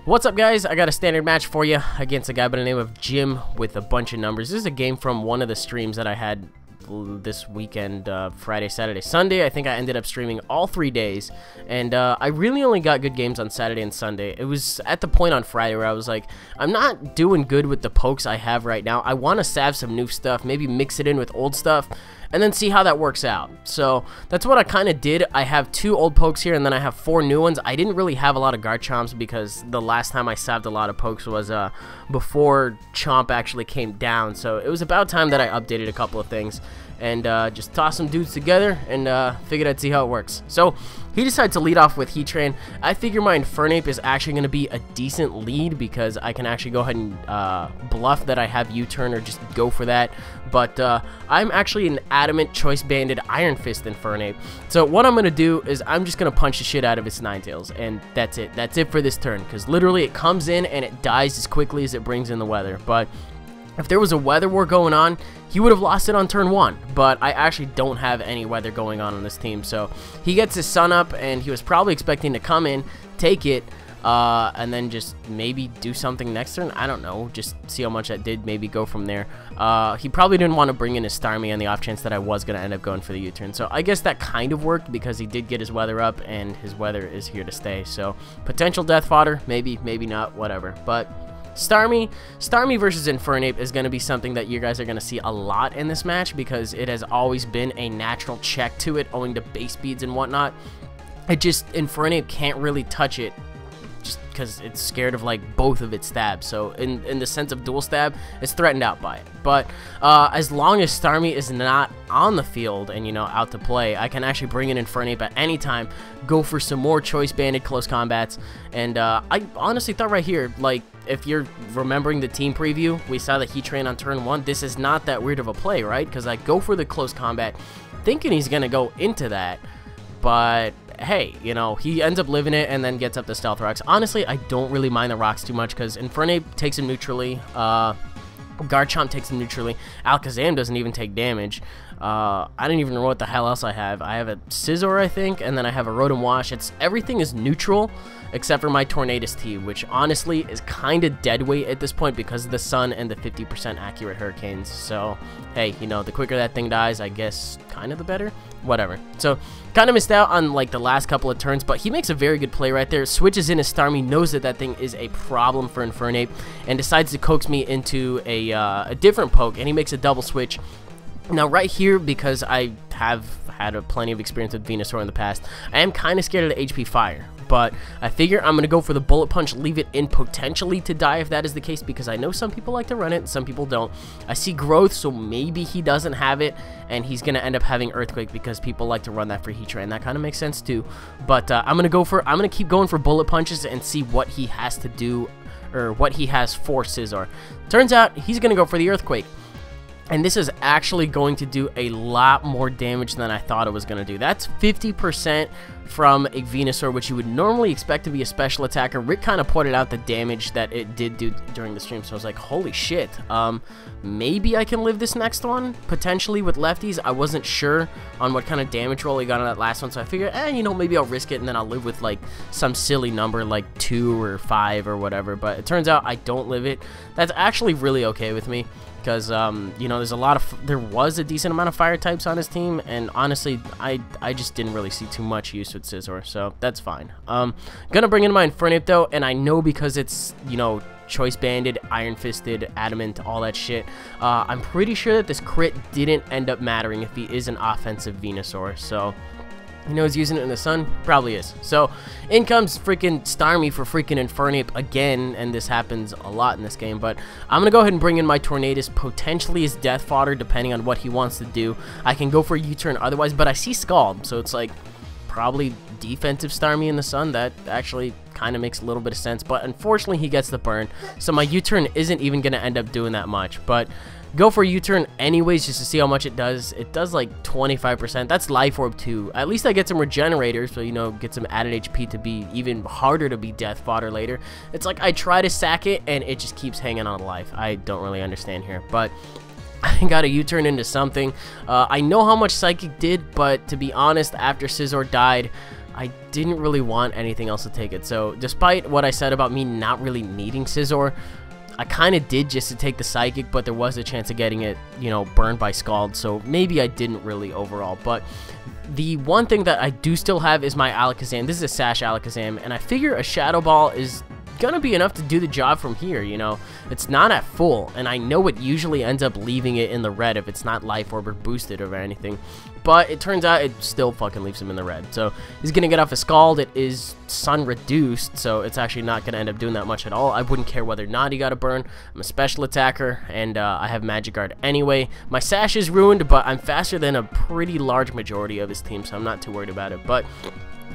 What's up, guys? I got a standard match for you against a guy by the name of Jim with a bunch of numbers. This is a game from one of the streams that I had this weekend, Friday, Saturday, Sunday. I think I ended up streaming all 3 days, and I really only got good games on Saturday and Sunday. It was at the point on Friday where I was like, I'm not doing good with the pokes I have right now. I want to salve some new stuff, maybe mix it in with old stuff, and then see how that works out. So that's what I kind of did. I have 2 old pokes here, and then I have 4 new ones. I didn't really have a lot of Garchomps because the last time I salved a lot of pokes was before Chomp actually came down. So it was about time that I updated a couple of things and just tossed some dudes together and figured I'd see how it works. So he decided to lead off with Heat Train. I figure my Infernape is actually going to be a decent lead because I can actually go ahead and bluff that I have U-turn or just go for that. But I'm actually an adamant Choice Banded Iron Fist Infernape. So what I'm going to do is I'm just going to punch the shit out of its Ninetales, and that's it. That's it for this turn, because literally it comes in and it dies as quickly as it brings in the weather. But if there was a weather war going on, he would have lost it on turn 1, but I actually don't have any weather going on this team. So he gets his sun up, and he was probably expecting to come in, take it, and then just maybe do something next turn. I don't know, just see how much that did, maybe go from there. He probably didn't want to bring in his Starmie on the off chance that I was going to end up going for the U-turn. So I guess that kind of worked because he did get his weather up, and his weather is here to stay. So potential death fodder, maybe, maybe not, whatever. But Starmie versus Infernape is going to be something that you guys are going to see a lot in this match because it has always been a natural check to it owing to base speeds and whatnot. Infernape can't really touch it just because it's scared of like both of its stabs. So in the sense of dual stab, it's threatened out by it. But as long as Starmie is not on the field and, you know, out to play, I can actually bring in Infernape at any time, go for some more Choice Banded close combats. And I honestly thought right here, like, if you're remembering the team preview, we saw the Heat Train on turn 1. This is not that weird of a play, right? Because I go for the close combat thinking he's going to go into that, but hey, you know, he ends up living it and then gets up the Stealth Rocks. Honestly, I don't really mind the rocks too much because Infernape takes him neutrally, Garchomp takes him neutrally, Alakazam doesn't even take damage. I don't even know what the hell else I have. I have a Scizor, I think, and then I have a Rotom Wash. Everything is neutral except for my Tornadus T, which honestly is kind of dead weight at this point because of the sun and the 50% accurate Hurricanes. So, hey, you know, the quicker that thing dies, I guess kind of the better. Whatever. So, kind of missed out on, like, the last couple of turns, but he makes a very good play right there. Switches in his Starmie, knows that that thing is a problem for Infernape, and decides to coax me into a different poke, and he makes a double switch. Now, right here, because I have had plenty of experience with Venusaur in the past, I am kind of scared of the HP Fire. But I figure I'm going to go for the Bullet Punch, leave it in potentially to die if that is the case, because I know some people like to run it, some people don't. I see Growth, so maybe he doesn't have it, and he's going to end up having Earthquake because people like to run that for Heat Train. That kind of makes sense too. But I'm going to keep going for Bullet Punches and see what he has to do, or what he has for Scizor. Turns out he's going to go for the Earthquake. And this is actually going to do a lot more damage than I thought it was going to do. That's 50% from a Venusaur, which you would normally expect to be a special attacker. Rick kind of pointed out the damage that it did do during the stream, so I was like, holy shit. Maybe I can live this next one, potentially with lefties. I wasn't sure on what kind of damage roll he got on that last one, so I figured, you know, maybe I'll risk it, and then I'll live with, like, some silly number, like 2 or 5 or whatever. But it turns out I don't live it. That's actually really okay with me. Because, you know, there was a decent amount of fire types on his team, and honestly, I just didn't really see too much use with Scizor, so that's fine. Gonna bring in my Infernape, though, and I know because it's, you know, Choice Banded, Iron Fisted, Adamant, all that shit, I'm pretty sure that this crit didn't end up mattering if he is an offensive Venusaur, so you know he's using it in the sun? Probably is. So, in comes freaking Starmie for freaking Infernape again, and this happens a lot in this game, but I'm going to go ahead and bring in my Tornadus, potentially as death fodder, depending on what he wants to do. I can go for a U-turn otherwise, but I see Scald, so it's like probably defensive Starmie in the sun. That actually kind of makes a little bit of sense, but unfortunately he gets the burn, so my U-turn isn't even going to end up doing that much, but go for a U-turn anyways just to see how much it does. It does like 25%. That's Life Orb too. At least I get some regenerators, so, you know, get some added HP to be even harder to be death fodder later. It's like I try to sack it and it just keeps hanging on life. I don't really understand here, but I got a U-turn into something. I know how much Psychic did, but to be honest, after Scizor died, I didn't really want anything else to take it. So despite what I said about me not really needing Scizor, I kind of did just to take the Psychic, but there was a chance of getting it, you know, burned by Scald, so maybe I didn't really overall. But the one thing that I do still have is my Alakazam. This is a Sash Alakazam, and I figure a Shadow Ball is gonna be enough to do the job from here, you know. It's not at full, and I know it usually ends up leaving it in the red if it's not Life Orb or boosted or anything, but it turns out it still fucking leaves him in the red. So he's gonna get off a Scald. It is Sun reduced, so it's actually not gonna end up doing that much at all. I wouldn't care whether or not he got a burn. I'm a special attacker, and I have Magic Guard anyway. My Sash is ruined, but I'm faster than a pretty large majority of his team, so I'm not too worried about it. But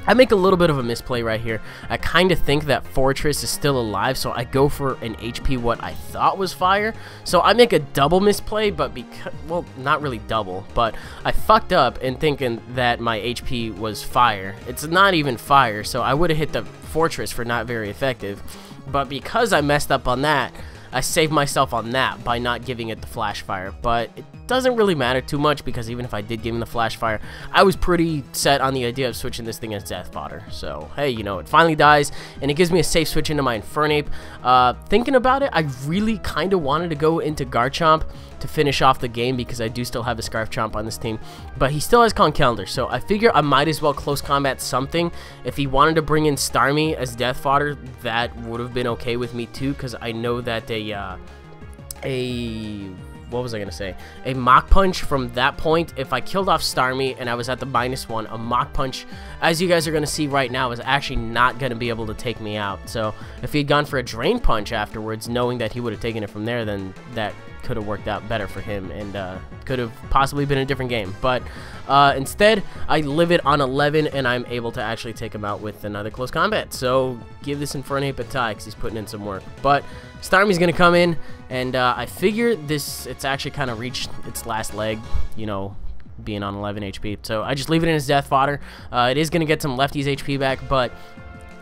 I make a little bit of a misplay right here. I kind of think that Fortress is still alive, so I go for an HP what I thought was Fire. So I make a double misplay, but because, well, not really double, but I fucked up in thinking that my HP was Fire. It's not even Fire, so I would have hit the Fortress for not very effective. But because I messed up on that, I saved myself on that by not giving it the Flash Fire, but it doesn't really matter too much because even if I did give him the Flash Fire, I was pretty set on the idea of switching this thing as Death Fodder. So, hey, you know, it finally dies, and it gives me a safe switch into my Infernape. Thinking about it, I really kind of wanted to go into Garchomp to finish off the game because I do still have a Scarf Chomp on this team, but he still has Conkeldurr, so I figure I might as well close combat something. If he wanted to bring in Starmie as Death Fodder, that would have been okay with me too, because I know that what was I going to say? A Mach Punch from that point, if I killed off Starmie and I was at the -1, a Mach Punch, as you guys are going to see right now, is actually not going to be able to take me out. So if he had gone for a Drain Punch afterwards, knowing that he would have taken it from there, then that could have worked out better for him and could have possibly been a different game. But instead, I live it on 11, and I'm able to actually take him out with another close combat. So give this Infernape a tie because he's putting in some work. But Starmie's going to come in, and I figure it's actually kind of reached its last leg, you know, being on 11 HP. So I just leave it in his Death Fodder. It is going to get some lefties HP back, but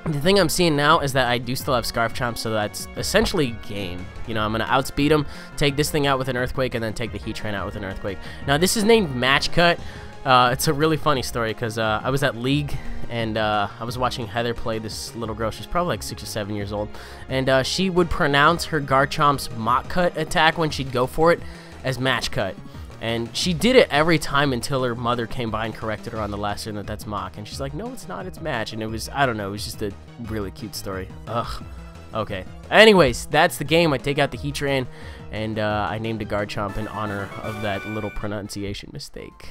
the thing I'm seeing now is that I do still have Scarf Chomp, so that's essentially game. You know, I'm going to outspeed him, take this thing out with an Earthquake, and then take the Heatran out with an Earthquake. Now, this is named Match Cut. It's a really funny story because I was at League, and I was watching Heather play this little girl. She's probably like 6 or 7 years old, and she would pronounce her Garchomp's Mach Cut attack when she'd go for it as Match Cut. And she did it every time until her mother came by and corrected her on the last turn that that's Mach. And she's like, no, it's not, it's Match. And it was, I don't know, it was just a really cute story. Ugh. Okay. Anyways, that's the game. I take out the Heatran, and I named a Garchomp in honor of that little pronunciation mistake.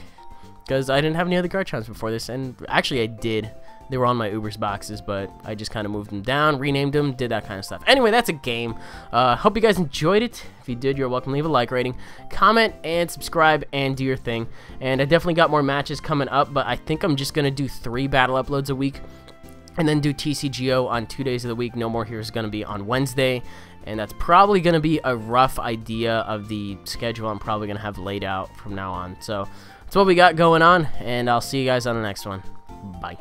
Because I didn't have any other Garchomps before this, and actually I did. They were on my Uber's boxes, but I just kind of moved them down, renamed them, did that kind of stuff. Anyway, that's a game. Hope you guys enjoyed it. If you did, you're welcome to leave a like rating, comment, and subscribe, and do your thing. And I definitely got more matches coming up, but I think I'm just going to do 3 battle uploads a week, and then do TCGO on 2 days of the week. No More Heroes is going to be on Wednesday, and that's probably going to be a rough idea of the schedule I'm probably going to have laid out from now on. So that's what we got going on, and I'll see you guys on the next one. Bye.